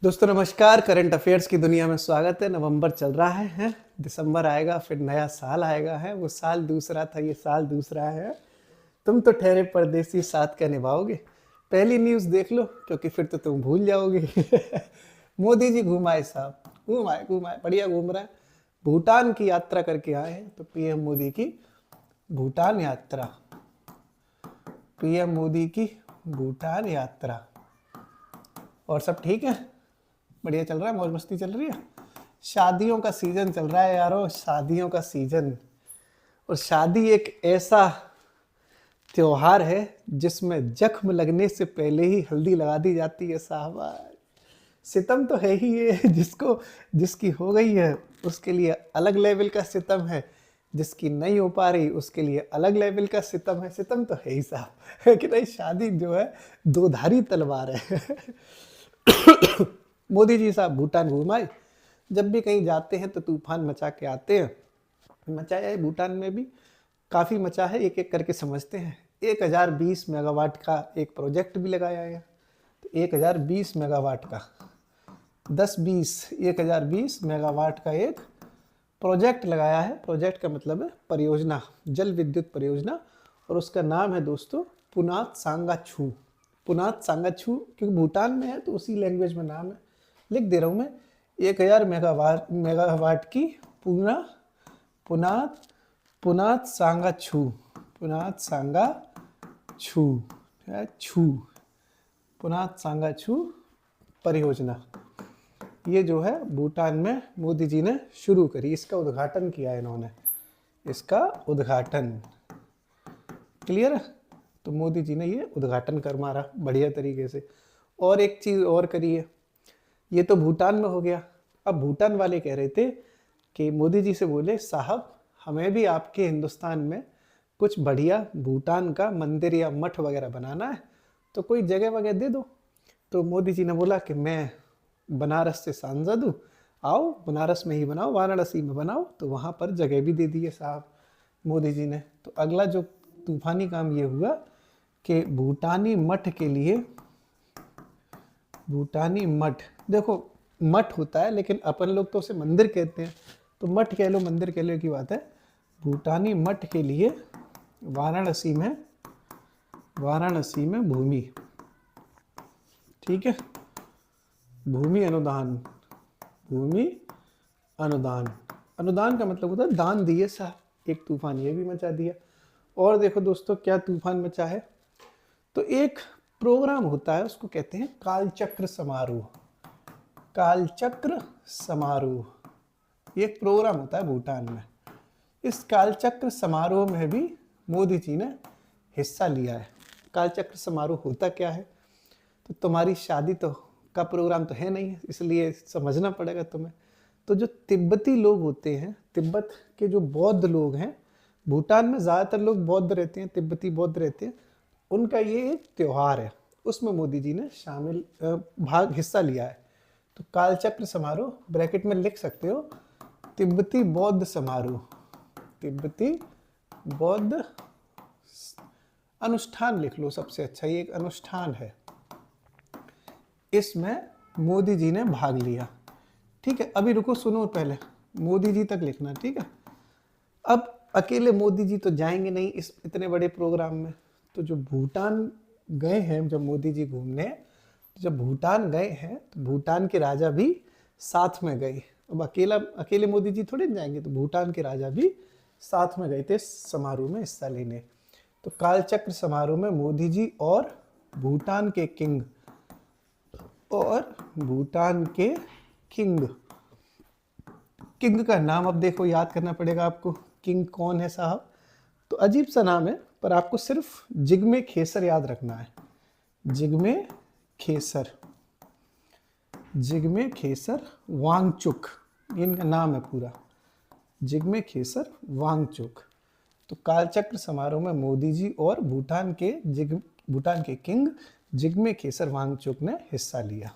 दोस्तों नमस्कार। Current affairs की दुनिया में स्वागत है। नवंबर चल रहा है, दिसंबर आएगा, फिर नया साल आएगा है। वो साल दूसरा था, ये साल दूसरा है। तुम तो ठहरे परदेसी, साथ क्या निभाओगे। पहली न्यूज़ देख लो क्योंकि फिर तो तुम भूल जाओगे। मोदी जी घुमाए साहब, घुमाए बढ़िया घूम रहा है। भूटान की यात्रा करके आए हैं, तो पीएम मोदी की भूटान यात्रा, पीएम मोदी की भूटान यात्रा। और सब ठीक है, बढ़िया चल रहा है, मौज मस्ती चल रही है। शादियों का सीजन चल रहा है यारो, शादियों का सीजन। और शादी एक ऐसा त्योहार है जिसमें जख्म लगने से पहले ही हल्दी लगा दी जाती है साहबा। सितम तो है ही ये, जिसकी हो गई है उसके लिए अलग लेवल का सितम है, जिसकी नहीं हो पा रही उसके लिए अलग लेवल का सितम है। सितम तो है ही साहब, है कि नहीं। शादी जो है दोधारी तलवार है। मोदी जी साहब भूटान घुमाए। जब भी कहीं जाते हैं तो तूफान मचा के आते हैं। मचाया है भूटान में भी, काफ़ी मचा है। एक एक करके समझते हैं। 1020 मेगावाट का एक प्रोजेक्ट भी लगाया है। तो 1020 मेगावाट का 1020 मेगावाट का एक प्रोजेक्ट लगाया है। प्रोजेक्ट का मतलब है परियोजना, जल विद्युत परियोजना। और उसका नाम है दोस्तों पुनात सांगाछू। पुनात सांगाछू क्योंकि भूटान में है तो उसी लैंग्वेज में नाम है, लिख दे रहा हूँ मैं। 1000 मेगावाट की पुनात पुनात सांगाछू, पुनात सांगाछू छू पुनात सांगाछू परियोजना, ये जो है भूटान में मोदी जी ने शुरू करी। इसका उद्घाटन किया इन्होंने, इसका उद्घाटन। क्लियर है। तो मोदी जी ने ये उद्घाटन कर मारा बढ़िया तरीके से। और एक चीज़ और करी है, ये तो भूटान में हो गया। अब भूटान वाले कह रहे थे कि मोदी जी से बोले साहब हमें भी आपके हिंदुस्तान में कुछ बढ़िया भूटान का मंदिर या मठ वगैरह बनाना है, तो कोई जगह वगैरह दे दो। तो मोदी जी ने बोला कि मैं बनारस से सांसद हूँ, आओ बनारस में ही बनाओ, वाराणसी में बनाओ। तो वहाँ पर जगह भी दे दी है साहब मोदी जी ने। तो अगला जो तूफानी काम ये हुआ कि भूटानी मठ के लिए, भूटानी मठ, देखो मठ होता है लेकिन अपन लोग तो उसे मंदिर कहते हैं, तो मठ कह लो मंदिर कह लो की बात है। भूटानी मठ के लिए वाराणसी में भूमि, ठीक है, भूमि अनुदान। भूमि अनुदान, अनुदान का मतलब होता है दान दिए साहब। एक तूफान ये भी मचा दिया। और देखो दोस्तों क्या तूफान मचा है। तो एक प्रोग्राम होता है, उसको कहते हैं कालचक्र समारोह। कालचक्र समारोह, ये एक प्रोग्राम होता है भूटान में। इस कालचक्र समारोह में भी मोदी जी ने हिस्सा लिया है। कालचक्र समारोह होता क्या है, तो तुम्हारी शादी तो का प्रोग्राम तो है नहीं, इसलिए समझना पड़ेगा तुम्हें। तो जो तिब्बती लोग होते हैं, तिब्बत के जो बौद्ध लोग हैं, भूटान में ज़्यादातर लोग बौद्ध रहते हैं, तिब्बती बौद्ध रहते हैं, उनका ये एक त्यौहार है। उसमें मोदी जी ने हिस्सा लिया है। तो कालचक्र समारोह ब्रैकेट में लिख सकते हो तिब्बती बौद्ध समारोह, तिब्बती बौद्ध अनुष्ठान लिख लो सबसे अच्छा, ये एक अनुष्ठान है। इसमें मोदी जी ने भाग लिया। ठीक है, अभी रुको सुनो, पहले मोदी जी तक लिखना, ठीक है। अब अकेले मोदी जी तो जाएंगे नहीं इस इतने बड़े प्रोग्राम में। तो जो भूटान गए हैं, जब मोदी जी घूमने, तो जब भूटान गए हैं तो भूटान के राजा भी साथ में गए। अब अकेले मोदी जी थोड़े जाएंगे, तो भूटान के राजा भी साथ में गए थे समारोह में हिस्सा लेने। तो कालचक्र समारोह में मोदी जी और भूटान के किंग, किंग का नाम अब देखो याद करना पड़ेगा आपको, किंग कौन है साहब। तो अजीब सा नाम है, पर आपको सिर्फ जिग्मे खेसर याद रखना है। जिग्मे खेसर वांगचुक, इनका नाम है पूरा, जिग्मे खेसर वांगचुक। तो कालचक्र समारोह में मोदी जी और भूटान के किंग जिग्मे खेसर वांगचुक ने हिस्सा लिया।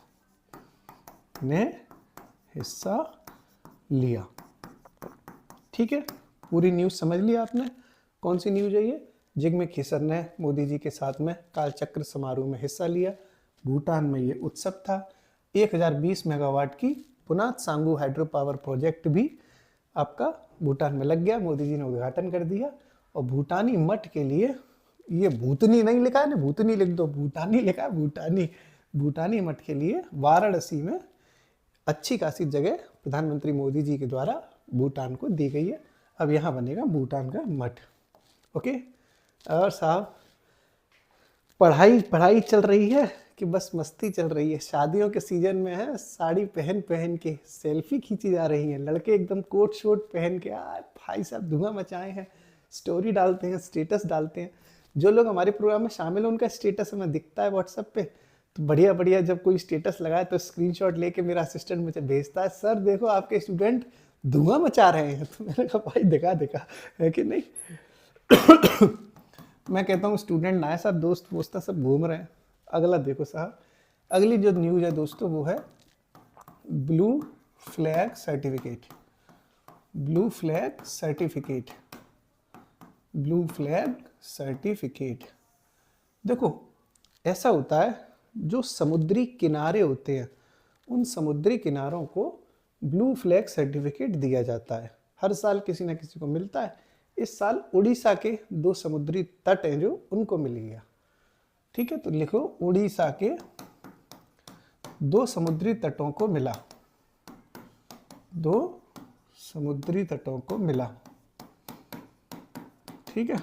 ठीक है, पूरी न्यूज़ समझ लिया आपने। कौन सी न्यूज़ है ये। जिग्मे खेसर ने मोदी जी के साथ में कालचक्र समारोह में हिस्सा लिया। भूटान में ये उत्सव था। 1020 मेगावाट की पुनः सांगू हाइड्रो पावर प्रोजेक्ट भी आपका भूटान में लग गया। मोदी जी ने उद्घाटन कर दिया। और भूटानी मठ के लिए, ये भूतनी नहीं लिखा है ना, भूतनी लिख दो, भूटानी लिखा है, भूटानी। भूटानी मठ के लिए वाराणसी में अच्छी खासी जगह प्रधानमंत्री मोदी जी के द्वारा भूटान को दी गई है। अब यहाँ बनेगा भूटान का मठ। ओके। और साहब पढ़ाई पढ़ाई चल रही है कि बस मस्ती चल रही है? शादियों के सीजन में है, साड़ी पहन पहन के सेल्फी खींची जा रही है, लड़के एकदम कोट शोट पहन के भाई साहब धुआं मचाए हैं, स्टोरी डालते हैं, स्टेटस डालते हैं। जो लोग हमारे प्रोग्राम में शामिल हैं उनका स्टेटस हमें दिखता है व्हाट्सएप पे, तो बढ़िया बढ़िया जब कोई स्टेटस लगाए तो स्क्रीनशॉट लेके मेरा असिस्टेंट मुझे भेजता है, सर देखो आपके स्टूडेंट धुआं मचा रहे हैं। तो मैंने कहा भाई दिखा दिखा, है कि नहीं। मैं कहता हूँ स्टूडेंट ना है साहब, दोस्त वोस्त सब घूम रहे हैं। अगला देखो साहब, अगली जो न्यूज़ है दोस्तों वो है blue flag certificate. Blue flag certificate, blue flag certificate. देखो ऐसा होता है, जो समुद्री किनारे होते हैं उन समुद्री किनारों को ब्लू फ्लैग सर्टिफिकेट दिया जाता है। हर साल किसी न किसी को मिलता है। इस साल उड़ीसा के 2 समुद्री तट हैं जो उनको मिल गया। ठीक है, तो लिखो उड़ीसा के 2 समुद्री तटों को मिला, 2 समुद्री तटों को मिला। ठीक है,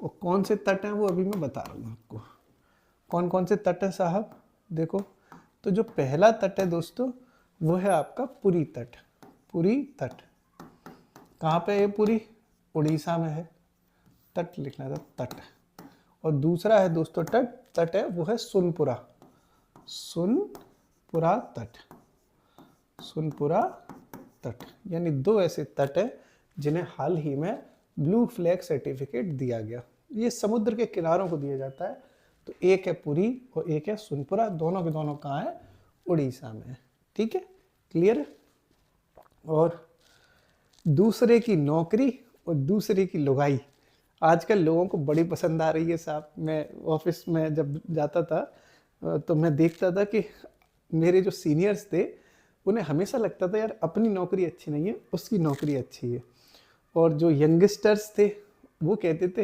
और कौन से तट हैं वो अभी मैं बता रहा हूँ आपको। कौन कौन से तट है साहब, देखो। तो जो पहला तट है दोस्तों वो है आपका पुरी तट। पुरी तट कहाँ पे है? पुरी उड़ीसा में है। तट लिखना था, तट। और दूसरा है दोस्तों तट है वो है सुनपुरा। सुनपुरा तट, सुनपुरा तट। यानी 2 ऐसे तट हैं जिन्हें हाल ही में ब्लू फ्लैग सर्टिफिकेट दिया गया। ये समुद्र के किनारों को दिया जाता है। तो एक है पुरी और एक है सुनपुरा, दोनों के दोनों कहाँ है? उड़ीसा में। ठीक है, क्लियर है। और दूसरे की नौकरी और दूसरे की लुगाई आजकल लोगों को बड़ी पसंद आ रही है साहब। मैं ऑफिस में जब जाता था तो मैं देखता था कि मेरे जो सीनियर्स थे उन्हें हमेशा लगता था यार अपनी नौकरी अच्छी नहीं है, उसकी नौकरी अच्छी है। और जो यंगस्टर्स थे वो कहते थे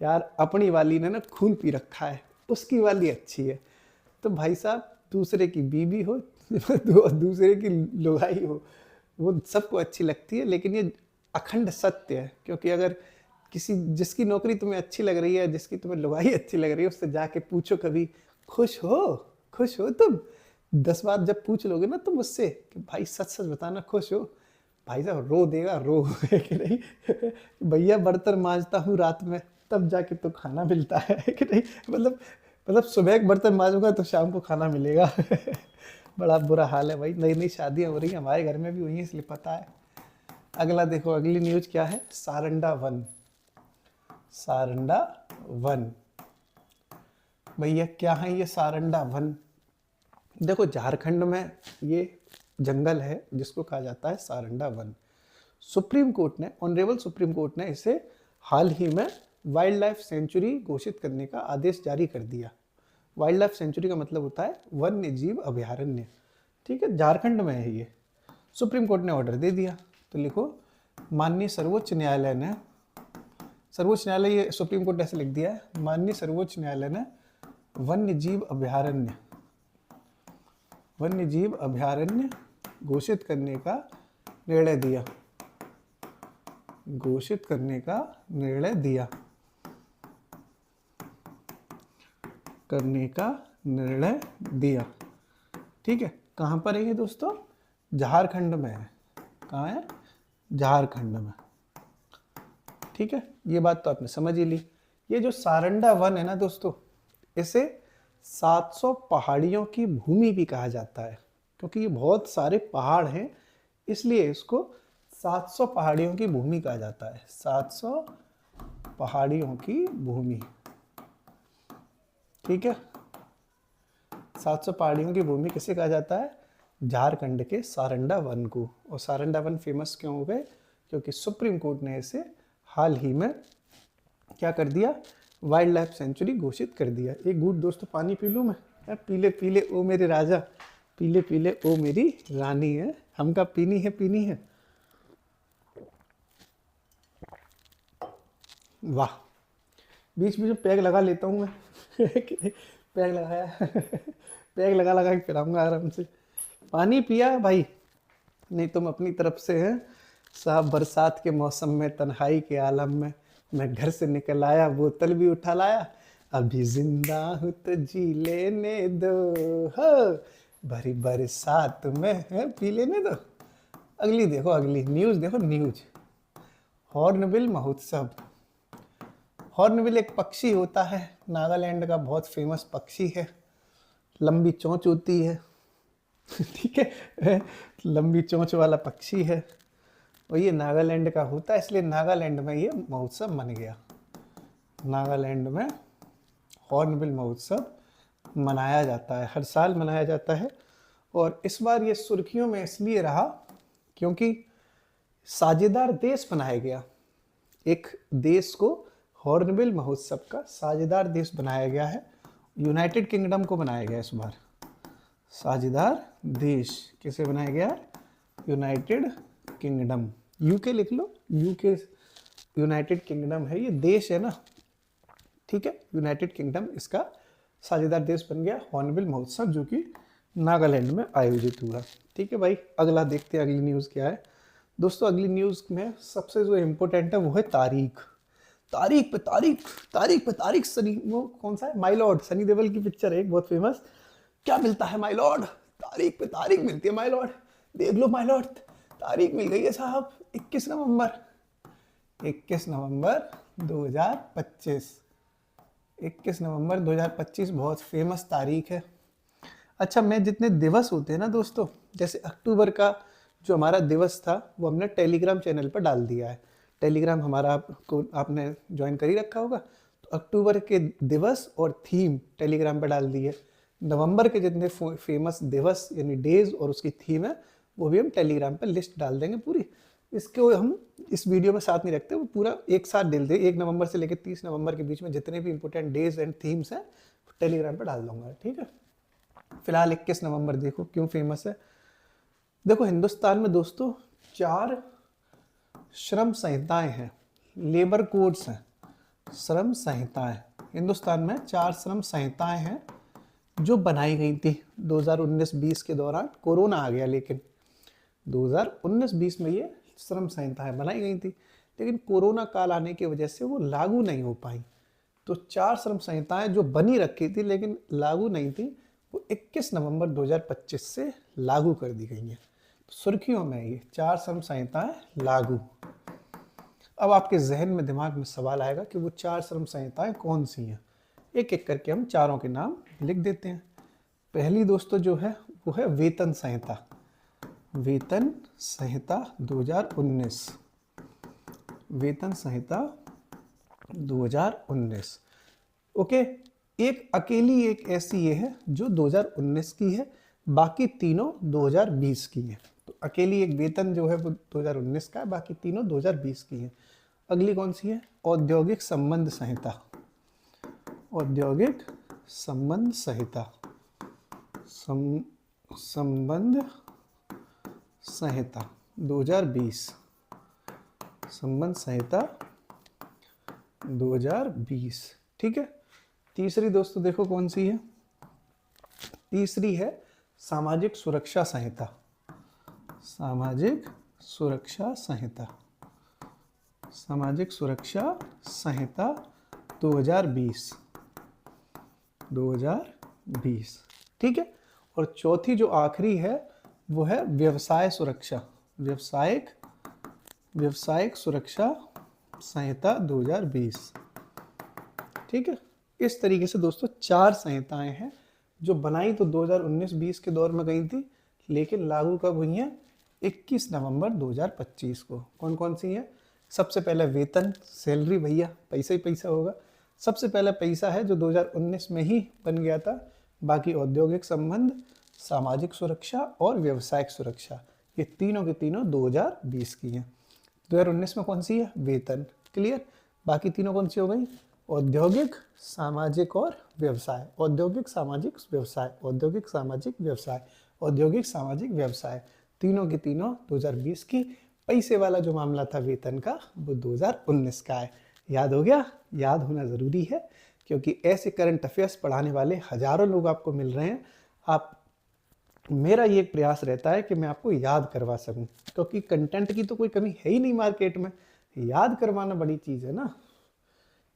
यार अपनी वाली ने ना खून पी रखा है, उसकी वाली अच्छी है। तो भाई साहब दूसरे की बीवी हो दूसरे की लुगाई हो, वो सबको अच्छी लगती है। लेकिन ये अखंड सत्य है, क्योंकि अगर जिसकी नौकरी तुम्हें अच्छी लग रही है, जिसकी तुम्हें लुगाई अच्छी लग रही है, उससे जाके पूछो कभी खुश हो तुम। 10 बार जब पूछ लोगे ना तुम उससे कि भाई सच सच बताना खुश हो, भाई साहब रो देगा, रो है कि नहीं। भैया बर्तन मांजता हूँ रात में तब जाके तो खाना मिलता है कि नहीं। मतलब सुबह बर्तन मांजूंगा तो शाम को खाना मिलेगा। बड़ा बुरा हाल है भाई। नई नई शादियाँ हो रही हैं, हमारे घर में भी हुई हैं इसलिए पता है। अगला देखो, अगली न्यूज क्या है? सारंडा वन। सारंडा वन भैया क्या है ये सारंडा वन? देखो झारखंड में ये जंगल है जिसको कहा जाता है सारंडा वन। सुप्रीम कोर्ट ने, ऑनरेबल सुप्रीम कोर्ट ने इसे हाल ही में वाइल्ड लाइफ सेंचुरी घोषित करने का आदेश जारी कर दिया। वाइल्ड लाइफ सेंचुरी का मतलब होता है वन्य जीव अभयारण्य। ठीक है, झारखंड में है ये। सुप्रीम कोर्ट ने ऑर्डर दे दिया। तो लिखो माननीय सर्वोच्च न्यायालय ने, सर्वोच्च न्यायालय, ये सुप्रीम कोर्ट ने ऐसे लिख दिया है, माननीय सर्वोच्च न्यायालय ने वन्य जीव अभयारण्य घोषित करने का निर्णय दिया। घोषित करने का निर्णय दिया। करने का निर्णय दिया। ठीक है, कहाँ पर है ये दोस्तों? झारखंड में है। कहाँ है? झारखंड में। ठीक है, ये बात तो आपने समझ ही ली। ये जो सारंडा वन है ना दोस्तों, इसे 700 पहाड़ियों की भूमि भी कहा जाता है, क्योंकि ये बहुत सारे पहाड़ हैं, इसलिए इसको 700 पहाड़ियों की भूमि कहा जाता है। 700 पहाड़ियों की भूमि। ठीक है, 700 पहाड़ियों की भूमि किसे कहा जाता है? झारखंड के सारंडा वन को। और सारंडा वन फेमस क्यों हो गए? क्योंकि सुप्रीम कोर्ट ने इसे हाल ही में क्या कर दिया? वाइल्ड लाइफ सेंचुरी घोषित कर दिया। एक घूंट दोस्तों पानी पी लूँ मैं। पीले पीले ओ मेरे राजा, पीले पीले ओ मेरी रानी है, हमका पीनी है पीनी है। वाह, बीच बीच में पैग लगा लेता हूँ मैं पैग लगाया पैग लगा लगा के पिलाऊंगा आराम से। पानी पिया भाई? नहीं, तुम अपनी तरफ से हैं साहब। बरसात के मौसम में तन्हाई के आलम में मैं घर से निकल आया, बोतल भी उठा लाया, अभी जिंदा हूँ तो जी लेने दो, हो भरी बरसात में है पी लेने दो। अगली देखो, अगली न्यूज़ देखो, न्यूज़। हॉर्नबिल महोत्सव। हॉर्नबिल एक पक्षी होता है, नागालैंड का बहुत फेमस पक्षी है, लंबी चोंच होती है ठीक है, लंबी चोंच वाला पक्षी है, और ये नागालैंड का होता है, इसलिए नागालैंड में ये महोत्सव मन गया। नागालैंड में हॉर्नबिल महोत्सव मनाया जाता है, हर साल मनाया जाता है। और इस बार ये सुर्खियों में इसलिए रहा क्योंकि साझेदार देश बनाया गया। एक देश को हॉर्नबिल महोत्सव का साझेदार देश बनाया गया है, यूनाइटेड किंगडम को बनाया गया इस बार। साझेदार देश किसे बनाया गया है? यूनाइटेड किंगडम, यूके लिख लो, यूके यूनाइटेड किंगडम है, ये देश है ना, ठीक है। यूनाइटेड किंगडम इसका साझेदार देश बन गया हॉर्नबिल महोत्सव, जो कि नागालैंड में आयोजित हुआ। ठीक है भाई, अगला देखते हैं अगली न्यूज़ क्या है। दोस्तों अगली न्यूज़ में सबसे जो इम्पोर्टेंट है वो है तारीख। तारीख पे तारीख, तारीख पे तारीख। सनी, वो कौन सा है, माई लॉर्ड, सनी देओल की पिक्चर है एक बहुत फेमस। क्या मिलता है माई लॉर्ड? तारीख पे तारीख मिलती है माई लॉर्ड, देख लो माई लॉर्ड, तारीख मिल गई है साहब। 21 नवंबर 21 नवंबर 2025, 21 नवंबर 2025 बहुत फेमस तारीख है। अच्छा, मैं जितने दिवस होते हैं ना दोस्तों, जैसे अक्टूबर का जो हमारा दिवस था वो हमने टेलीग्राम चैनल पर डाल दिया है। टेलीग्राम हमारा आपने ज्वाइन कर ही रखा होगा, तो अक्टूबर के दिवस और थीम टेलीग्राम पर डाल दी है। नवंबर के जितने फेमस दिवस यानी डेज और उसकी थीम है वो भी हम टेलीग्राम पर लिस्ट डाल देंगे पूरी। इसको हम इस वीडियो में साथ नहीं रखते, वो पूरा एक साथ डाल दे। 1 नवंबर से लेकर 30 नवंबर के बीच में जितने भी इंपॉर्टेंट डेज एंड थीम्स हैं टेलीग्राम पर डाल दूंगा, ठीक है। फिलहाल 21 नवंबर देखो क्यों फेमस है। देखो हिंदुस्तान में दोस्तों 4 श्रम संहिताएं हैं, लेबर कोड्स हैं, श्रम संहिताएं। हिंदुस्तान में 4 श्रम संहिताएं हैं जो बनाई गई थी 2019-20 के दौरान। कोरोना आ गया, लेकिन 2019-20 में ये श्रम संहिताएं बनाई गई थी, लेकिन कोरोना काल आने की वजह से वो लागू नहीं हो पाई। तो 4 श्रम संहिताएं जो बनी रखी थी लेकिन लागू नहीं थी, वो 21 नवंबर 2025 से लागू कर दी गई हैं। तो सुर्खियों में ये 4 श्रम संहिताएं लागू। अब आपके जहन में, दिमाग में सवाल आएगा कि वो 4 श्रम संहिताएं कौन सी हैं। एक एक करके हम चारों के नाम लिख देते हैं। पहली दोस्तों जो है वो है वेतन संहिता, वेतन संहिता 2019, वेतन संहिता 2019। ओके, एक अकेली एक ऐसी ये है जो 2019 की है, बाकी तीनों 2020 की है। तो अकेली एक वेतन जो है वो 2019 का है, बाकी तीनों 2020 की है। अगली कौन सी है? औद्योगिक संबंध संहिता, औद्योगिक संबंध संहिता, संबंध संहिता 2020, संबंध संहिता 2020, ठीक है। तीसरी दोस्तों देखो कौन सी है, तीसरी है सामाजिक सुरक्षा संहिता, सामाजिक सुरक्षा संहिता, सामाजिक सुरक्षा संहिता 2020, 2020, ठीक है। और चौथी जो आखिरी है वो है व्यवसाय सुरक्षा, व्यवसायिक सुरक्षा संहिता 2020, ठीक है। इस तरीके से दोस्तों 4 संहिताएं हैं जो बनाई तो 2019-20 के दौर में गई थी, लेकिन लागू कब हुई हैं? 21 नवंबर 2025 को। कौन कौन सी हैं? सबसे पहले वेतन, सैलरी, भैया पैसा ही पैसा होगा। सबसे पहला पैसा है जो 2019 में ही बन गया था। बाकी औद्योगिक संबंध, सामाजिक सुरक्षा और व्यवसायिक सुरक्षा, ये तीनों के तीनों 2020 की हैं। 2019 में कौन सी है? वेतन, क्लियर। बाकी तीनों कौन सी हो गई? औद्योगिक, सामाजिक और व्यवसाय, औद्योगिक, सामाजिक, व्यवसाय, औद्योगिक, सामाजिक, व्यवसाय, औद्योगिक, सामाजिक, व्यवसाय, तीनों की तीनों 2020 की। पैसे वाला जो मामला था वेतन का, वो 2019 का है। याद हो गया? याद होना ज़रूरी है, क्योंकि ऐसे करंट अफेयर्स पढ़ाने वाले हजारों लोग आपको मिल रहे हैं। आप मेरा ये प्रयास रहता है कि मैं आपको याद करवा सकूं, क्योंकि कंटेंट की तो कोई कमी है ही नहीं मार्केट में, याद करवाना बड़ी चीज़ है ना।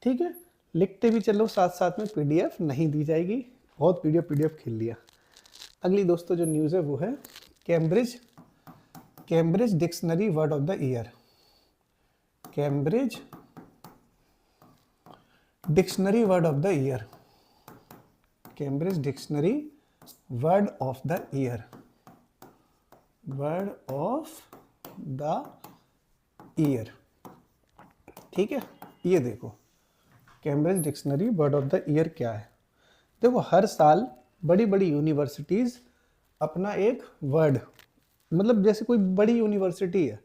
ठीक है, लिखते भी चलो साथ साथ में, पीडीएफ नहीं दी जाएगी। बहुत पीडीएफ खेल लिया। अगली दोस्तों जो न्यूज़ है वो है Cambridge Cambridge dictionary word of the year. Cambridge dictionary word of the year. Cambridge dictionary word of the year. Word of the year. ठीक है, ये देखो Cambridge dictionary word of the year क्या है। देखो, हर साल बड़ी बड़ी यूनिवर्सिटीज़ अपना एक वर्ड, मतलब जैसे कोई बड़ी यूनिवर्सिटी है,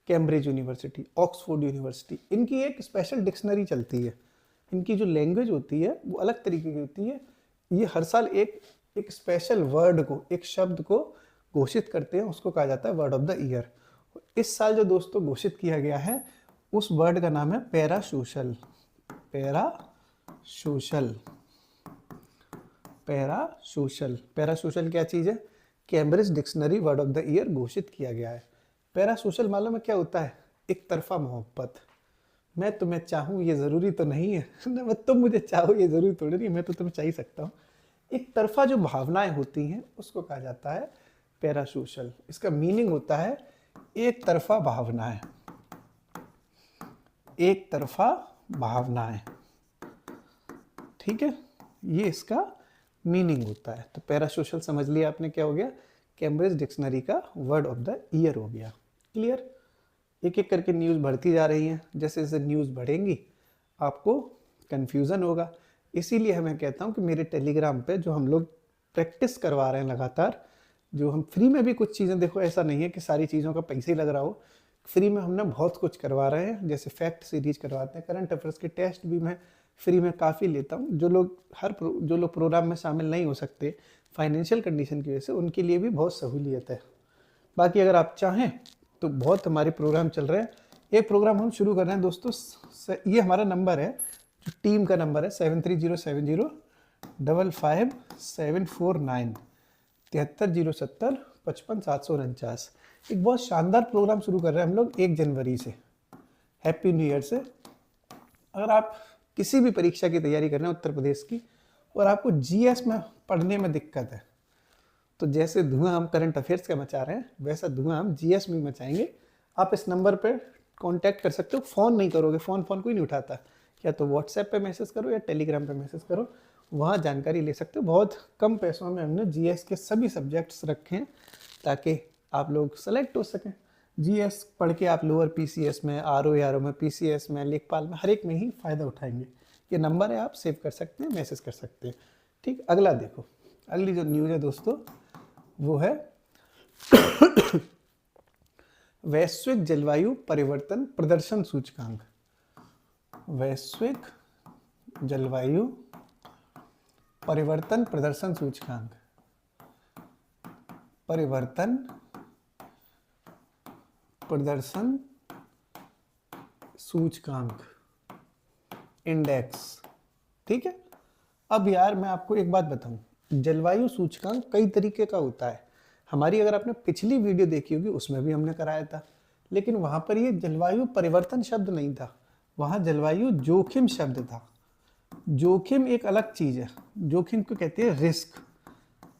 कैम्ब्रिज यूनिवर्सिटी, ऑक्सफोर्ड यूनिवर्सिटी, इनकी एक स्पेशल डिक्शनरी चलती है। इनकी जो लैंग्वेज होती है वो अलग तरीके की होती है। ये हर साल एक स्पेशल वर्ड को, एक शब्द को घोषित करते हैं, उसको कहा जाता है वर्ड ऑफ द ईयर। इस साल जो दोस्तों घोषित किया गया है, उस वर्ड का नाम है पैरासोशल। पैरासोशल। पैरासोशल। पैरासोशल क्या चीज़ है? Cambridge dictionary word of the year घोषित किया गया है। पैरासोशल मालूम है क्या होता है? एक तरफा मोहब्बत। मैं तुम्हें चाहूँ ये ज़रूरी तो नहीं है ना, तुम मुझे चाहो ये ज़रूरी थोड़ी नहीं, मैं तो तुम्हें चाह ही सकता हूँ। एक तरफा जो भावनाएं होती हैं उसको कहा जाता है पैरासोशल। इसका मीनिंग होता है एक तरफा भावनाएं। एक तरफा भावनाएं। ठीक है, ये इसका मीनिंग होता है। तो पैरासोशल समझ लिया आपने क्या हो गया? कैम्ब्रिज डिक्शनरी का वर्ड ऑफ द ईयर हो गया। क्लियर? एक एक करके न्यूज़ बढ़ती जा रही हैं। जैसे जैसे न्यूज़ बढ़ेंगी आपको कन्फ्यूज़न होगा। इसीलिए मैं कहता हूँ कि मेरे टेलीग्राम पे जो हम लोग प्रैक्टिस करवा रहे हैं लगातार, जो हम फ्री में भी कुछ चीज़ें, देखो ऐसा नहीं है कि सारी चीज़ों का पैसे ही लग रहा हो, फ्री में हमने बहुत कुछ करवा रहे हैं। जैसे फैक्ट सीरीज करवाते हैं, करंट अफेयर्स के टेस्ट भी मैं फ्री में काफ़ी लेता हूँ। जो लोग प्रोग्राम में शामिल नहीं हो सकते फाइनेंशियल कंडीशन की वजह से, उनके लिए भी बहुत सहूलियत है। बाकी अगर आप चाहें तो बहुत हमारे प्रोग्राम चल रहे हैं। एक प्रोग्राम हम शुरू कर रहे हैं दोस्तों, ये हमारा नंबर है, जो टीम का नंबर है 7307055749 7307555749। एक बहुत शानदार प्रोग्राम शुरू कर रहे हैं हम लोग 1 जनवरी से। हैप्पी न्यू ईयर से। अगर आप किसी भी परीक्षा की तैयारी कर रहे हैं उत्तर प्रदेश की, और आपको जीएस में पढ़ने में दिक्कत है, तो जैसे धुआं हम करंट अफेयर्स का मचा रहे हैं, वैसा धुआं हम जीएस में मचाएंगे। आप इस नंबर पर कांटेक्ट कर सकते हो। फ़ोन नहीं करोगे, फ़ोन कोई नहीं उठाता, या तो व्हाट्सएप पे मैसेज करो या टेलीग्राम पे मैसेज करो, वहाँ जानकारी ले सकते हो। बहुत कम पैसों में हमने जीएस के सभी सब्जेक्ट्स रखे हैं ताकि आप लोग सेलेक्ट हो सकें। जीएस पढ़ के आप लोअर पीसीएस में, आरओ में, पीसीएस में, लेखपाल में, हर एक में ही फ़ायदा उठाएंगे। ये नंबर है, आप सेव कर सकते हैं, मैसेज कर सकते हैं। ठीक, अगला देखो, अगली जो न्यूज़ है दोस्तों वो है वैश्विक जलवायु परिवर्तन प्रदर्शन सूचकांक। वैश्विक जलवायु परिवर्तन प्रदर्शन सूचकांक। परिवर्तन प्रदर्शन सूचकांक, इंडेक्स। ठीक है, अब यार मैं आपको एक बात बताऊं, जलवायु सूचकांक कई तरीके का होता है। हमारी अगर आपने पिछली वीडियो देखी होगी उसमें भी हमने कराया था, लेकिन वहाँ पर ये जलवायु परिवर्तन शब्द नहीं था, वहाँ जलवायु जोखिम शब्द था। जोखिम एक अलग चीज़ है, जोखिम को कहते हैं रिस्क।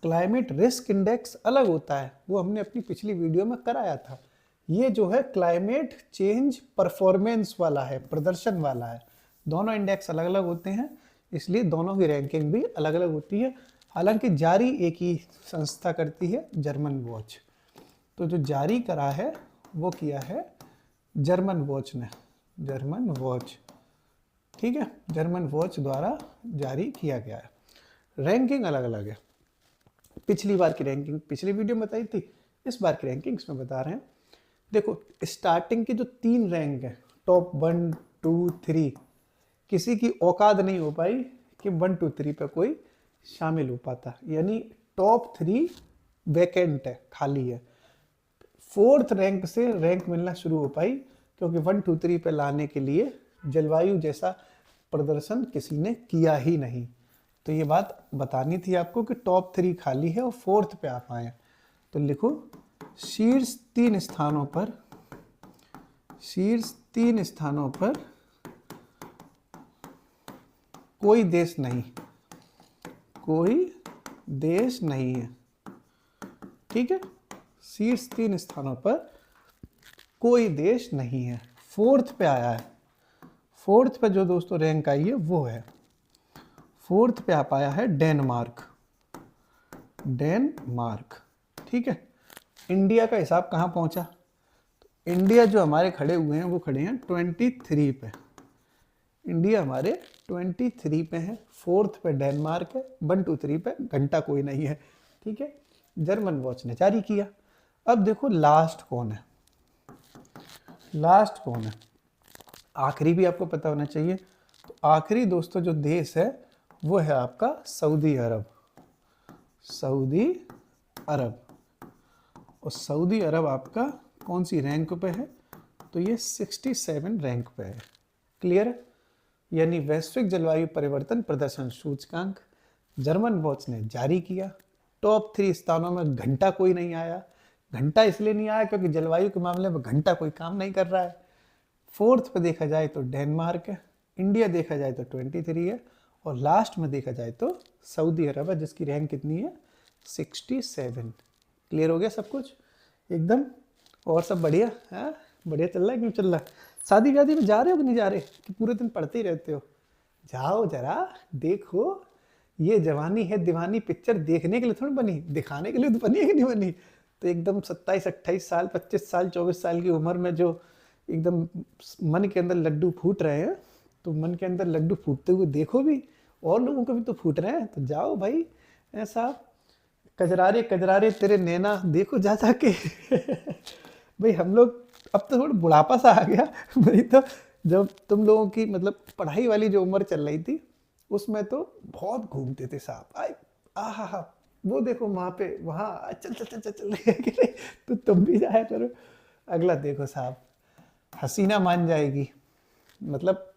क्लाइमेट रिस्क इंडेक्स अलग होता है, वो हमने अपनी पिछली वीडियो में कराया था। ये जो है क्लाइमेट चेंज परफॉर्मेंस वाला है, प्रदर्शन वाला है। दोनों इंडेक्स अलग अलग होते हैं, इसलिए दोनों की रैंकिंग भी अलग अलग होती है। हालांकि जारी एक ही संस्था करती है, जर्मन वॉच। तो जो जारी करा है वो किया है जर्मन वॉच ने, जर्मन वॉच। ठीक है, जर्मन वॉच द्वारा जारी किया गया है। रैंकिंग अलग अलग है। पिछली बार की रैंकिंग पिछली वीडियो में बताई थी, इस बार की रैंकिंग इसमें बता रहे हैं। देखो, स्टार्टिंग के जो 3 रैंक है, टॉप 1, 2, 3, किसी की औकात नहीं हो पाई कि 1 2 3 पे कोई शामिल हो पाता, यानी टॉप 3 वैकेंट है, खाली है। 4th रैंक से रैंक मिलना शुरू हो पाई, क्योंकि 1 2 3 पे लाने के लिए जलवायु जैसा प्रदर्शन किसी ने किया ही नहीं। तो ये बात बतानी थी आपको कि टॉप 3 खाली है और 4th पे आप आए। तो लिखो शीर्ष 3 स्थानों पर, शीर्ष 3 स्थानों पर कोई देश नहीं, कोई देश नहीं है। ठीक है, शीर्ष 3 स्थानों पर कोई देश नहीं है। 4th पे आया है, 4th पे जो दोस्तों रैंक आई है वो है, 4th पे आप आया है डेनमार्क, डेनमार्क। ठीक है, इंडिया का हिसाब कहाँ पहुंचा? तो इंडिया जो हमारे खड़े हुए हैं वो खड़े हैं 23 पे, इंडिया हमारे 23 पे है, 4th पे डेनमार्क है, 1 2 3 पे घंटा कोई नहीं है। ठीक है, जर्मन वॉच ने जारी किया। अब देखो लास्ट कौन है, लास्ट कौन है, आखिरी भी आपको पता होना चाहिए। तो आखिरी दोस्तों जो देश है वो है आपका सऊदी अरब, सऊदी अरब। और सऊदी अरब आपका कौन सी रैंक पे है? तो ये 67 रैंक पे है। क्लियर है? यानी वैश्विक जलवायु परिवर्तन प्रदर्शन सूचकांक जर्मन वॉच ने जारी किया, टॉप 3 स्थानों में घंटा कोई नहीं आया। घंटा इसलिए नहीं आया क्योंकि जलवायु के मामले में घंटा कोई काम नहीं कर रहा है। 4th पे देखा जाए तो डेनमार्क है, इंडिया देखा जाए तो 23 है, और लास्ट में देखा जाए तो सऊदी अरब है, जिसकी रैंक कितनी है? 67। क्लियर हो गया सब कुछ एकदम? और सब बढ़िया है? बढ़िया चल रहा है? क्यों चल रहा है? शादी वादी में जा रहे हो कि नहीं जा रहे, कि पूरे दिन पढ़ते ही रहते हो? जाओ जरा देखो, ये जवानी है दीवानी पिक्चर देखने के लिए थोड़ी बनी, दिखाने के लिए तो बनी है कि नहीं बनी। तो एकदम 27 28 साल 25 साल 24 साल की उम्र में जो एकदम मन के अंदर लड्डू फूट रहे हैं, तो मन के अंदर लड्डू फूटते हुए देखो भी, और लोगों को भी तो फूट रहे हैं। तो जाओ भाई, ऐसा कजरारे कजरारे तेरे नैना देखो जा जाके भाई हम लोग अब तो थोड़ा बुढ़ापा सा आ गया भाई। तो जब तुम लोगों की मतलब पढ़ाई वाली जो उम्र चल रही थी उसमें तो बहुत घूमते थे साहब। आए आहा, वो देखो वहाँ पे, वहाँ चल चल चल चल चल तो तुम भी जाया करो। अगला देखो साहब, हसीना मान जाएगी, मतलब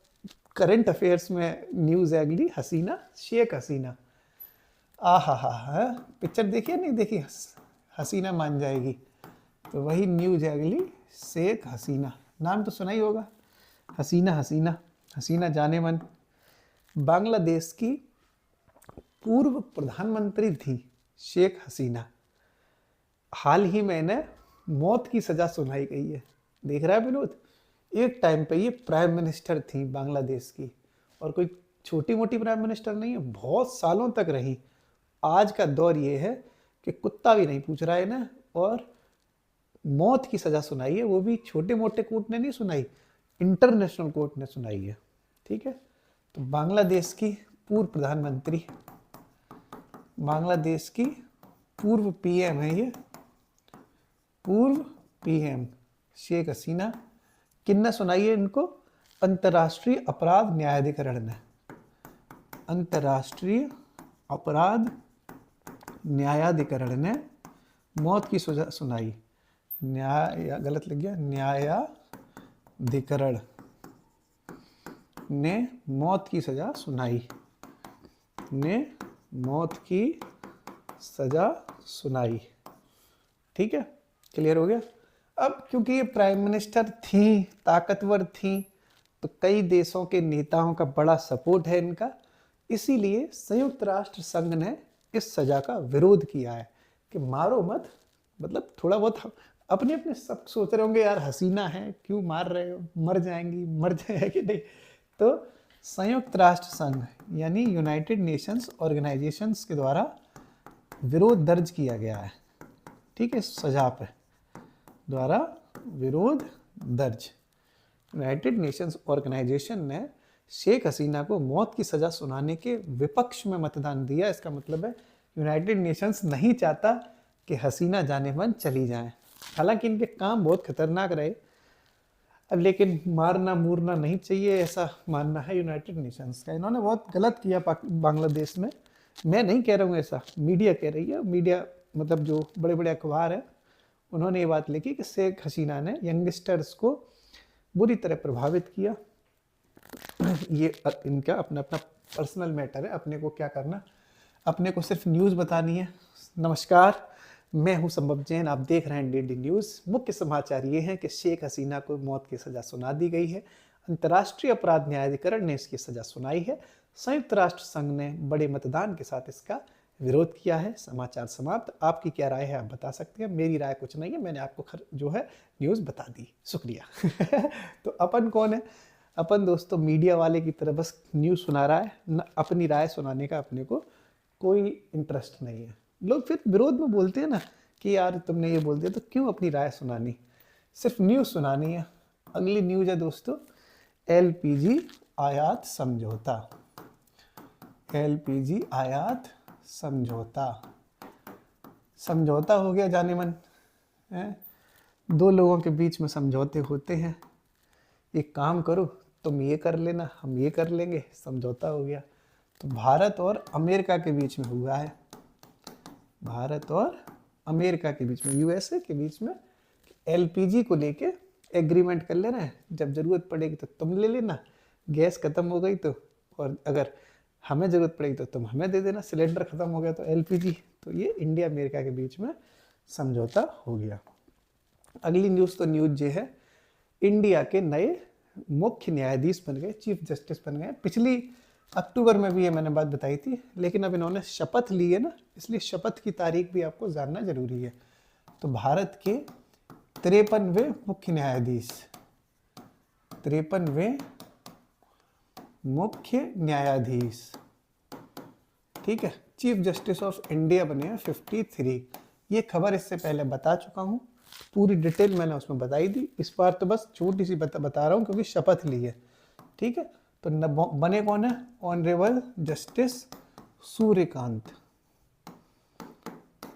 करंट अफेयर्स में न्यूज़ है अगली, हसीना, शेख हसीना। आहा, पिक्चर देखिए नहीं देखी? हसीना मान जाएगी, तो वही न्यूज़ है अगली, शेख हसीना। नाम तो सुना ही होगा, हसीना हसीना हसीना जाने मन। बांग्लादेश की पूर्व प्रधानमंत्री थी शेख हसीना। हाल ही में इन्हें मौत की सजा सुनाई गई है। देख रहा है विनोद? एक टाइम पे ये प्राइम मिनिस्टर थी बांग्लादेश की, और कोई छोटी मोटी प्राइम मिनिस्टर नहीं है, बहुत सालों तक रही। आज का दौर ये है कि कुत्ता भी नहीं पूछ रहा है ना, और मौत की सजा सुनाई है, वो भी छोटे मोटे कोर्ट ने नहीं सुनाई, इंटरनेशनल कोर्ट ने सुनाई है। ठीक है, तो बांग्लादेश की पूर्व प्रधानमंत्री, बांग्लादेश की पूर्व पीएम है ये, पूर्व पीएम शेख हसीना। किन्ने सुनाई है इनको? अंतर्राष्ट्रीय अपराध न्यायाधिकरण ने, अंतर्राष्ट्रीय अपराध न्यायाधिकरण ने मौत की सजा सुनाई। न्याय गलत लग गया, न्यायाधिकरण ने मौत की सजा सुनाई, ने मौत की सजा सुनाई। ठीक है, क्लियर हो गया? अब क्योंकि ये प्राइम मिनिस्टर थी, ताकतवर थी, तो कई देशों के नेताओं का बड़ा सपोर्ट है इनका, इसीलिए संयुक्त राष्ट्र संघ ने इस सजा का विरोध किया है कि मारो मत। मतलब थोड़ा बहुत अपने अपने सब सोच रहे होंगे, यार हसीना है क्यों मार रहे हो, मर जाएंगी, मर जाएगी नहीं। तो संयुक्त राष्ट्र संघ यानी यूनाइटेड नेशंस ऑर्गेनाइजेशंस के द्वारा विरोध दर्ज किया गया है। ठीक है, सजा पे द्वारा विरोध दर्ज। यूनाइटेड नेशंस ऑर्गेनाइजेशन ने शेख हसीना को मौत की सजा सुनाने के विपक्ष में मतदान दिया। इसका मतलब है यूनाइटेड नेशंस नहीं चाहता कि हसीना जाने मन चली जाए। हालांकि इनके काम बहुत खतरनाक रहे। अब लेकिन मारना मूरना नहीं चाहिए, ऐसा मानना है यूनाइटेड नेशंस का। इन्होंने बहुत गलत किया बांग्लादेश में। मैं नहीं कह रहा हूँ, ऐसा मीडिया कह रही है। मीडिया मतलब जो बड़े बड़े अखबार हैं, उन्होंने ये बात लिखी कि शेख हसीना ने यंगस्टर्स को बुरी तरह प्रभावित किया। ये इनका अपना अपना पर्सनल मैटर है, अपने को क्या करना, अपने को सिर्फ न्यूज़ बतानी है। नमस्कार, मैं हूं संभव जैन, आप देख रहे हैं डेली न्यूज़। मुख्य समाचार ये हैं कि शेख हसीना को मौत की सज़ा सुना दी गई है। अंतर्राष्ट्रीय अपराध न्यायाधिकरण ने इसकी सज़ा सुनाई है। संयुक्त राष्ट्र संघ ने बड़े मतदान के साथ इसका विरोध किया है। समाचार समाप्त। आपकी क्या राय है आप बता सकते हैं। मेरी राय कुछ नहीं है, मैंने आपको जो है न्यूज़ बता दी, शुक्रिया। तो अपन कौन है? अपन दोस्तों मीडिया वाले की तरह बस न्यूज़ सुना रहा है न, अपनी राय सुनाने का अपने को कोई इंटरेस्ट नहीं है। लोग फिर विरोध में बोलते हैं ना कि यार तुमने ये बोल दिया, तो क्यों अपनी राय सुनानी, सिर्फ न्यूज़ सुनानी है। अगली न्यूज़ है दोस्तों, एलपीजी आयात समझौता। एलपीजी आयात समझौता, समझौता हो गया जाने मन है। दो लोगों के बीच में समझौते होते हैं, एक काम करो तुम ये कर लेना, हम ये कर लेंगे, समझौता हो गया। तो भारत और अमेरिका के बीच में हुआ है, भारत और अमेरिका के बीच में, यूएसए के बीच में एलपीजी को लेके एग्रीमेंट कर लेना है। जब ज़रूरत पड़ेगी तो तुम ले लेना, गैस ख़त्म हो गई तो, और अगर हमें ज़रूरत पड़ेगी तो तुम हमें दे देना, सिलेंडर ख़त्म हो गया तो एलपीजी। तो ये इंडिया अमेरिका के बीच में समझौता हो गया। अगली न्यूज़ तो न्यूज़ ये है, इंडिया के नए मुख्य न्यायाधीश बन गए, चीफ जस्टिस बन गए। पिछली अक्टूबर में भी ये मैंने बात बताई थी, लेकिन अब इन्होंने शपथ ली है ना, इसलिए शपथ की तारीख भी आपको जानना जरूरी है। तो भारत के 53वें मुख्य न्यायाधीश, 53वें मुख्य न्यायाधीश, ठीक है, चीफ जस्टिस ऑफ इंडिया बने हैं 53। ये खबर इससे पहले बता चुका हूँ, पूरी डिटेल मैंने उसमें बताई थी। इस बार तो बस छोटी सी बता रहा हूँ क्योंकि शपथ ली है, ठीक है। तो बने कौन है? Honourable justice Suryakant,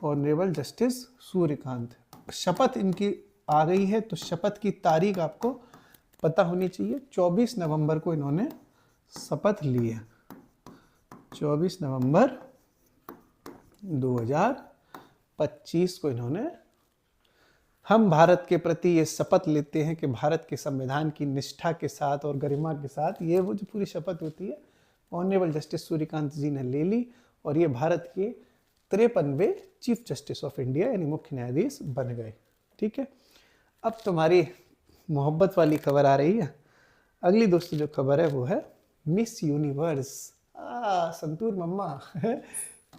honourable justice Suryakant. शपथ इनकी आ गई है, तो शपथ की तारीख आपको पता होनी चाहिए। 24 नवंबर को इन्होंने शपथ ली है, 24 नवंबर 2025 को इन्होंने। हम भारत के प्रति ये शपथ लेते हैं कि भारत के संविधान की निष्ठा के साथ और गरिमा के साथ, ये वो जो पूरी शपथ होती है, ऑनरेबल जस्टिस सूर्यकांत जी ने ले ली, और ये भारत के 53वें चीफ जस्टिस ऑफ इंडिया यानी मुख्य न्यायाधीश बन गए, ठीक है। अब तुम्हारी मोहब्बत वाली खबर आ रही है। अगली दोस्तों जो खबर है वो है मिस यूनिवर्स। संतूर मम्मा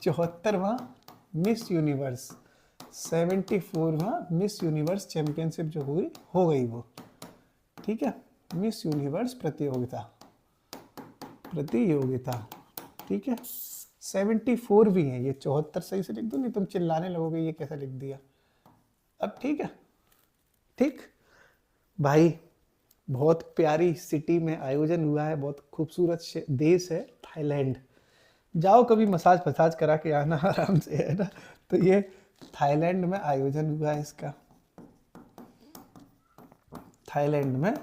74वां मिस यूनिवर्स, 74वां मिस यूनिवर्स चैंपियनशिप जो हुई हो गई वो, ठीक है। मिस यूनिवर्स प्रतियोगिता, ठीक है। 74 भी हैं, ये 74 सही से लिख दो, नहीं तुम चिल्लाने लगोगे ये कैसा लिख दिया। अब ठीक है, ठीक भाई। बहुत प्यारी सिटी में आयोजन हुआ है, बहुत खूबसूरत देश है थाईलैंड। जाओ कभी मसाज फसाज करा के आना आराम से, है ना। तो ये थाईलैंड में आयोजन हुआ है इसका, थाईलैंड में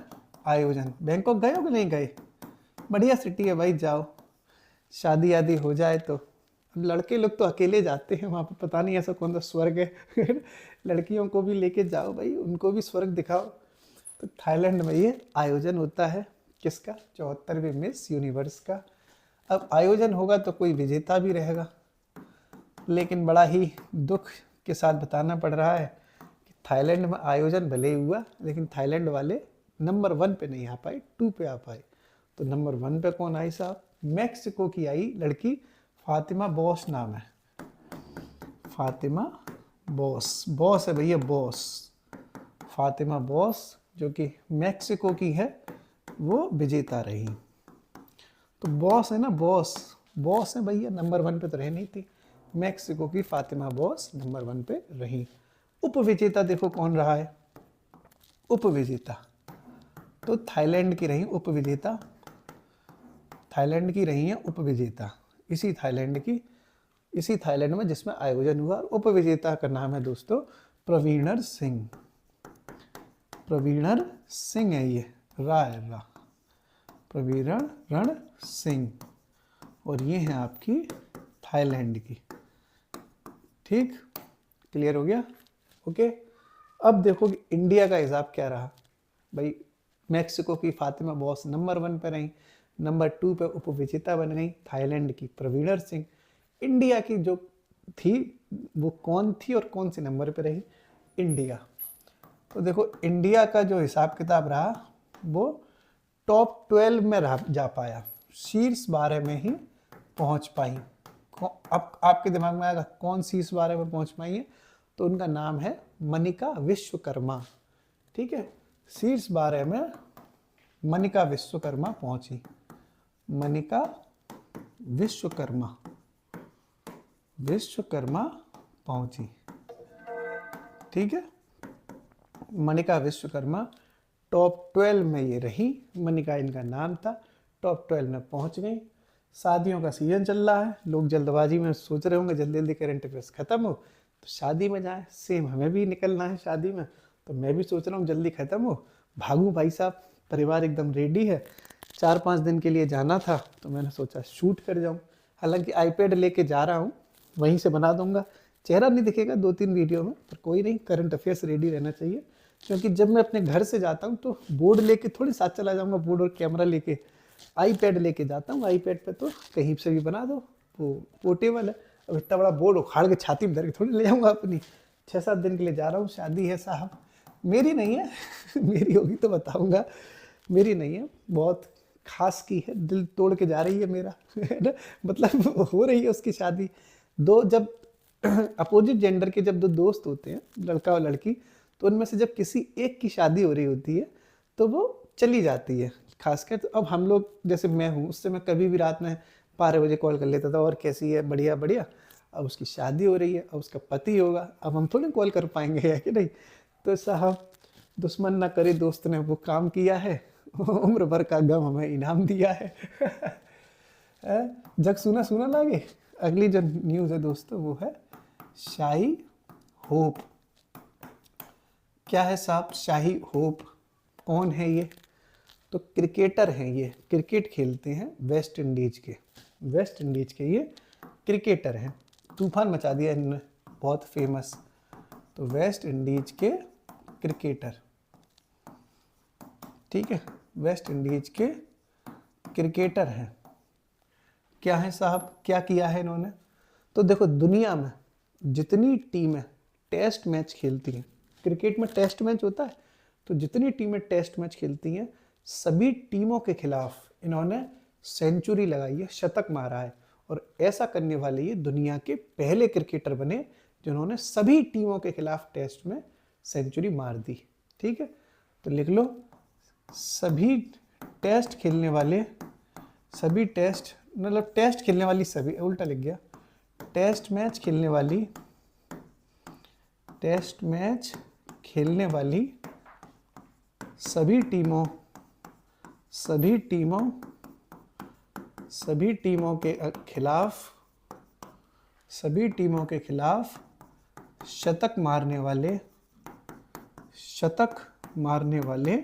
आयोजन। बैंकॉक गए हो कि नहीं गए? बढ़िया सिटी है भाई, जाओ। शादी आदि हो जाए तो, अब लड़के लोग तो अकेले जाते हैं वहाँ पे, पता नहीं ऐसा कौन सा स्वर्ग है। लड़कियों को भी लेके जाओ भाई, उनको भी स्वर्ग दिखाओ। तो थाईलैंड में ये आयोजन होता है, किसका? 74वें मिस यूनिवर्स का। अब आयोजन होगा तो कोई विजेता भी रहेगा, लेकिन बड़ा ही दुख के साथ बताना पड़ रहा है कि थाईलैंड में आयोजन भले ही हुआ, लेकिन थाईलैंड वाले नंबर 1 पे नहीं आ पाए, 2 पे आ पाए। तो नंबर 1 पे कौन आई साहब? मैक्सिको की आई लड़की, फातिमा बॉस नाम है, फातिमा बॉस। बॉस है भैया, बॉस। फातिमा बॉस जो कि मैक्सिको की है, वो विजेता रही। तो बॉस है ना, बॉस, बॉस है भैया, नंबर 1 पे तो रह नहीं थी। मैक्सिको की फातिमा बॉस नंबर 1 पे रही। उपविजेता देखो कौन रहा है, उपविजेता तो थाईलैंड की रही उपविजेता, थाईलैंड की रही है उपविजेता। इसी थाईलैंड में जिसमें आयोजन हुआ। उपविजेता का नाम है दोस्तों प्रवीणर सिंह, प्रवीणर सिंह है ये, रा है रा, प्रवीणर सिंह। और ये है आपकी थाईलैंड की। ठीक, क्लियर हो गया? ओके। अब देखो कि इंडिया का हिसाब क्या रहा भाई। मैक्सिको की फातिमा बॉस नंबर 1 पे रही, नंबर 2 पे उपविजेता बन गई थाईलैंड की प्रवीणर सिंह। इंडिया की जो थी वो कौन थी और कौन से नंबर पे रही? इंडिया। तो देखो इंडिया का जो हिसाब किताब रहा वो टॉप 12 में जा पाया, शीर्ष 12 में ही पहुंच पाई। अब आपके दिमाग में आएगा कौन शीर्ष 12 में पहुंच पाई है? तो उनका नाम है मनिका विश्वकर्मा। ठीक है, शीर्ष 12 में मनिका विश्वकर्मा पहुंची। मनिका विश्वकर्मा पहुंची। ठीक है, मनिका विश्वकर्मा टॉप 12 में ये रही। मनिका इनका नाम था, टॉप 12 में पहुंच गई। शादियों का सीजन चल रहा है, लोग जल्दबाजी में सोच रहे होंगे जल्दी जल्दी करंट अफेयर्स खत्म हो तो शादी में जाए। सेम हमें भी निकलना है शादी में, तो मैं भी सोच रहा हूँ जल्दी खत्म हो भागूं भाई साहब। परिवार एकदम रेडी है, 4-5 दिन के लिए जाना था तो मैंने सोचा शूट कर जाऊँ। हालांकि आईपैड लेके जा रहा हूँ, वहीं से बना दूंगा, चेहरा नहीं दिखेगा 2-3 वीडियो में, पर कोई नहीं, करंट अफेयर्स रेडी रहना चाहिए। क्योंकि जब मैं अपने घर से जाता हूँ तो बोर्ड लेके थोड़ी साथ चला जाऊँगा, बोर्ड और कैमरा लेके। आईपैड लेके जाता हूँ, आईपैड पे तो कहीं से भी बना दो, वो पोर्टेबल है। अब इतना बड़ा बोर्ड उखाड़ के छाती में धर के थोड़ी ले आऊँगा अपनी। 6-7 दिन के लिए जा रहा हूँ, शादी है साहब, मेरी नहीं है मेरी होगी तो बताऊँगा, मेरी नहीं है, बहुत खास की है, दिल तोड़ के जा रही है मेरा है ना, मतलब हो रही है उसकी शादी। दो जब अपोजिट जेंडर के जब दो दोस्त होते हैं, लड़का और लड़की, तो उनमें से जब किसी एक की शादी हो रही होती है तो वो चली जाती है। खासकर तो अब हम लोग, जैसे मैं हूँ, उससे मैं कभी भी रात में 12 बजे कॉल कर लेता था, और कैसी है, बढ़िया बढ़िया। अब उसकी शादी हो रही है, अब उसका पति होगा, अब हम थोड़ी कॉल कर पाएंगे, है कि नहीं? तो साहब, दुश्मन ना करे दोस्त ने वो काम किया है, उम्र भर का गम हमें इनाम दिया है जग सुना सुना लागे। अगली जो न्यूज़ है दोस्तों वो है शाही होप। क्या है साहब शाही होप? कौन है ये? तो क्रिकेटर हैं ये, क्रिकेट खेलते हैं वेस्ट इंडीज के। वेस्ट इंडीज के ये क्रिकेटर हैं, तूफान मचा दिया इन्होंने, बहुत फेमस। तो वेस्ट इंडीज के क्रिकेटर, ठीक है, वेस्ट इंडीज के क्रिकेटर हैं। क्या है साहब, क्या किया है इन्होंने? तो देखो दुनिया में जितनी टीमें टेस्ट मैच खेलती हैं, क्रिकेट में टेस्ट मैच होता है, तो जितनी टीमें टेस्ट मैच खेलती हैं सभी टीमों के खिलाफ इन्होंने सेंचुरी लगाई है, शतक मारा है। और ऐसा करने वाले ये दुनिया के पहले क्रिकेटर बने जिन्होंने सभी टीमों के खिलाफ टेस्ट में सेंचुरी मार दी। ठीक है, तो लिख लो, सभी टेस्ट खेलने वाले, सभी टेस्ट, मतलब टेस्ट खेलने वाली सभी, उल्टा लिख गया, टेस्ट मैच खेलने वाली, टेस्ट मैच खेलने वाली सभी टीमों, सभी टीमों, सभी टीमों के खिलाफ, सभी टीमों के खिलाफ शतक मारने वाले, शतक मारने वाले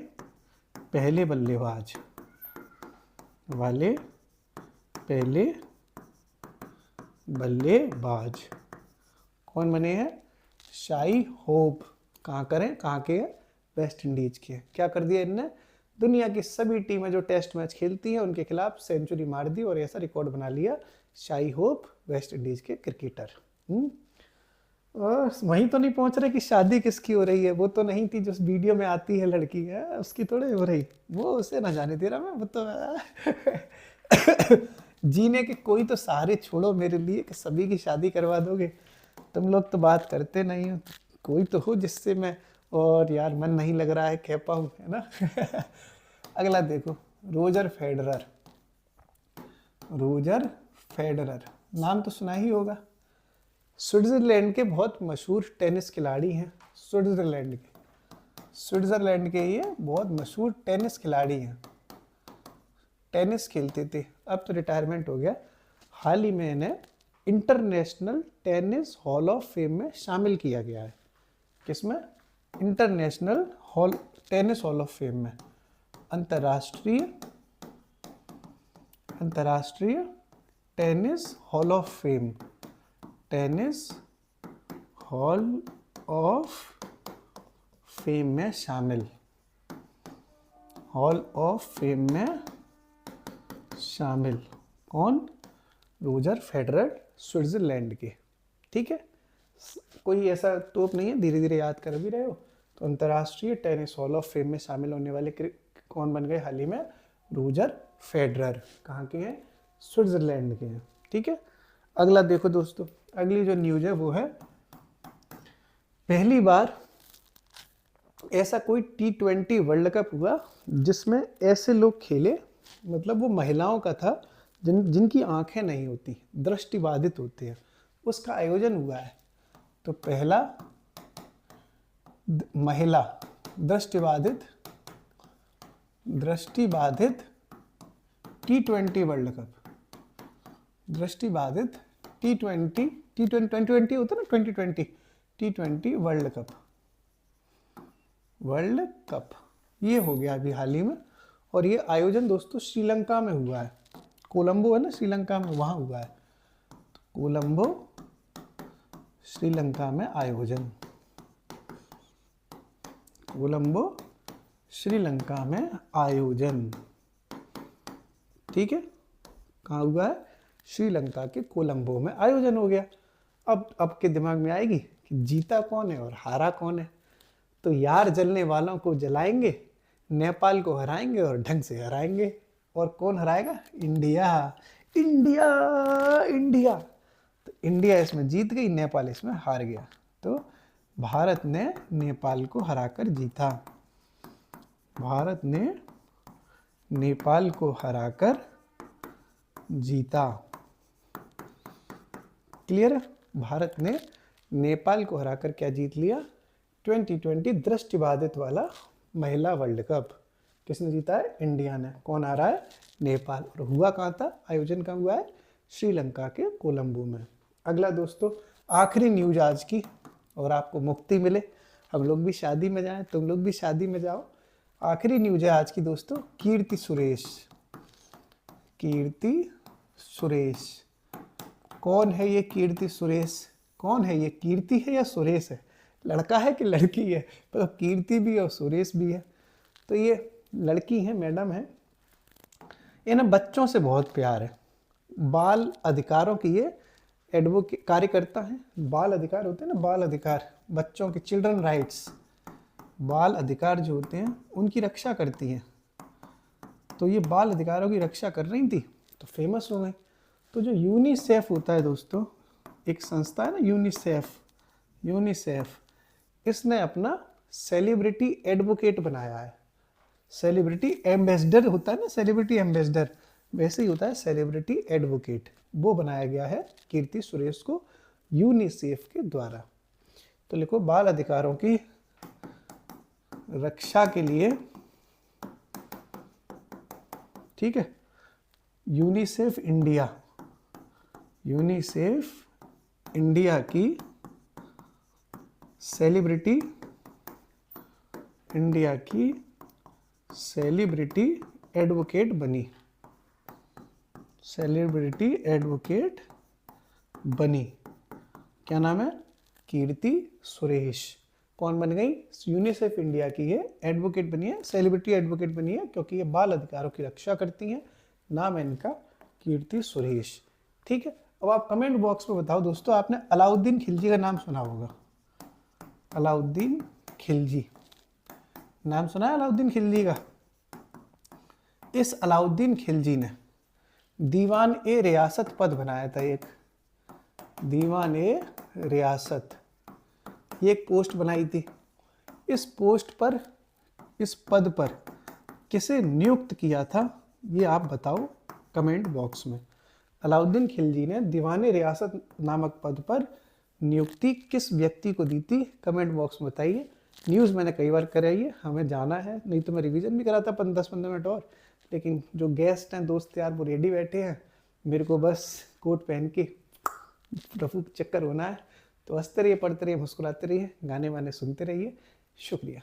पहले बल्लेबाज वाले, पहले बल्लेबाज कौन बने हैं? शाही होप। कहाँ करें, कहाँ के? वेस्ट इंडीज के। क्या कर दिया इनने? दुनिया की सभी टीमें जो टेस्ट मैच खेलती हैं उनके खिलाफ सेंचुरी मार दी और ऐसा रिकॉर्ड बना लिया। शाही होप वेस्ट इंडीज के क्रिकेटर। और वहीं तो नहीं पहुंच रहे कि शादी किसकी हो रही है। वो तो नहीं थी जो वीडियो में आती है लड़की है, उसकी थोड़ी हो रही, वो उसे ना जाने दे रहा मैं, वो तो जीने के कोई तो सहारे छोड़ो मेरे लिए कि सभी की शादी करवा दोगे। तुम लोग तो बात करते नहीं हो, कोई तो हो जिससे मैं, और यार मन नहीं लग रहा है कह पाऊँ, है ना अगला देखो, रोजर फेडरर। रोजर फेडरर नाम तो सुना ही होगा, स्विट्जरलैंड के बहुत मशहूर टेनिस खिलाड़ी हैं। स्विट्जरलैंड के ये बहुत मशहूर टेनिस खिलाड़ी हैं, टेनिस खेलते थे, अब तो रिटायरमेंट हो गया। हाल ही में इन्हें international tennis hall of fame में शामिल किया गया है। किसमें? International hall tennis hall of fame में, अंतर्राष्ट्रीय tennis hall of fame, tennis hall of fame में शामिल, हॉल ऑफ फेम में शामिल। कौन? रोजर फेडरर, स्विट्जरलैंड के। ठीक है, कोई ऐसा तोप नहीं है, धीरे धीरे याद कर भी रहे हो। तो अंतर्राष्ट्रीय टेनिस हॉल ऑफ फेम में शामिल होने वाले कौन बन गए हाल ही में? Roger Federer. कहाँ के हैं? स्विट्जरलैंड के हैं। ठीक है, अगला देखो दोस्तों, अगली जो न्यूज है वो है, पहली बार ऐसा कोई T20 वर्ल्ड कप हुआ जिसमें ऐसे लोग खेले, मतलब वो महिलाओं का था जिनकी आंखें नहीं होती, दृष्टिबाधित होते हैं, उसका आयोजन हुआ है। तो पहला महिला दृष्टिबाधित T20 वर्ल्ड कप, दृष्टिबाधित T20 होता है ना, 2020 T20 वर्ल्ड कप ये हो गया अभी हाल ही में। और ये आयोजन दोस्तों श्रीलंका में हुआ है। कोलंबो है ना श्रीलंका में, वहाँ हुआ है। कोलंबो श्रीलंका में आयोजन, कोलंबो श्रीलंका में आयोजन। ठीक है, कहाँ हुआ है? श्रीलंका के कोलंबो में आयोजन हो गया। अब आपके दिमाग में आएगी कि जीता कौन है और हारा कौन है। तो यार जलने वालों को जलाएंगे, नेपाल को हराएंगे और ढंग से हराएंगे। और कौन हराएगा? इंडिया। इंडिया इंडिया तो इंडिया इसमें जीत गई, नेपाल इसमें हार गया। तो भारत ने नेपाल को हराकर जीता, भारत ने नेपाल को हराकर जीता। क्लियर है? भारत ने नेपाल को हराकर क्या जीत लिया? 2020 दृष्टिबाधित वाला महिला वर्ल्ड कप। किसने जीता है? इंडिया ने। कौन आ रहा है? नेपाल। और हुआ कहाँ था? आयोजन कहाँ हुआ है? श्रीलंका के कोलंबो में। अगला दोस्तों, आखिरी न्यूज आज की, और आपको मुक्ति मिले, हम लोग भी शादी में जाएं, तुम लोग भी शादी में जाओ। आखिरी न्यूज है आज की दोस्तों, कीर्ति सुरेश। कीर्ति सुरेश कौन है? ये कीर्ति सुरेश कौन है? ये कीर्ति है या सुरेश है? लड़का है कि लड़की है? तो कीर्ति भी और सुरेश भी है। तो ये लड़की है, मैडम है, इन्हें बच्चों से बहुत प्यार है, बाल अधिकारों की ये एडवोकेट कार्यकर्ता है। बाल अधिकार होते हैं ना, बाल अधिकार, बच्चों के चिल्ड्रन राइट्स, बाल अधिकार जो होते हैं उनकी रक्षा करती हैं। तो ये बाल अधिकारों की रक्षा कर रही थी तो फेमस हो गई। तो जो यूनिसेफ होता है दोस्तों, एक संस्था है ना यूनिसेफ, इसने अपना सेलिब्रिटी एडवोकेट बनाया है। सेलिब्रिटी एम्बेसडर होता है ना, सेलिब्रिटी एम्बेसडर, वैसे ही होता है सेलिब्रिटी एडवोकेट। वो बनाया गया है कीर्ति सुरेश को यूनिसेफ के द्वारा। तो लिखो, बाल अधिकारों की रक्षा के लिए, ठीक है, यूनिसेफ इंडिया की सेलिब्रिटी एडवोकेट बनी, क्या नाम है? कीर्ति सुरेश। कौन बन गई? यूनिसेफ इंडिया की ये एडवोकेट बनी है, सेलिब्रिटी एडवोकेट बनी है, क्योंकि ये बाल अधिकारों की रक्षा करती हैं। नाम है इनका कीर्ति सुरेश। ठीक है, अब आप कमेंट बॉक्स में बताओ दोस्तों, आपने अलाउद्दीन खिलजी का नाम सुना होगा। अलाउद्दीन खिलजी नाम सुना है? अलाउद्दीन खिलजी का। इस अलाउद्दीन खिलजी ने दीवान ए रियासत पद बनाया था, एक दीवान ए रियासत, ये एक पोस्ट बनाई थी। इस पद पर किसे नियुक्त किया था, ये आप बताओ कमेंट बॉक्स में। अलाउद्दीन खिलजी ने दीवान ए रियासत नामक पद पर नियुक्ति किस व्यक्ति को दी थी? कमेंट बॉक्स में बताइए। न्यूज़ मैंने कई बार कराई है, हमें जाना है, नहीं तो मैं रिवीजन भी कराता 10-15 मिनट और। लेकिन जो गेस्ट हैं, दोस्त यार, वो रेडी बैठे हैं, मेरे को बस कोट पहन के रफू चक्कर होना है। तो हंसते रहिए, पढ़ते रहिए, मुस्कुराते रहिए, गाने वाने सुनते रहिए। शुक्रिया।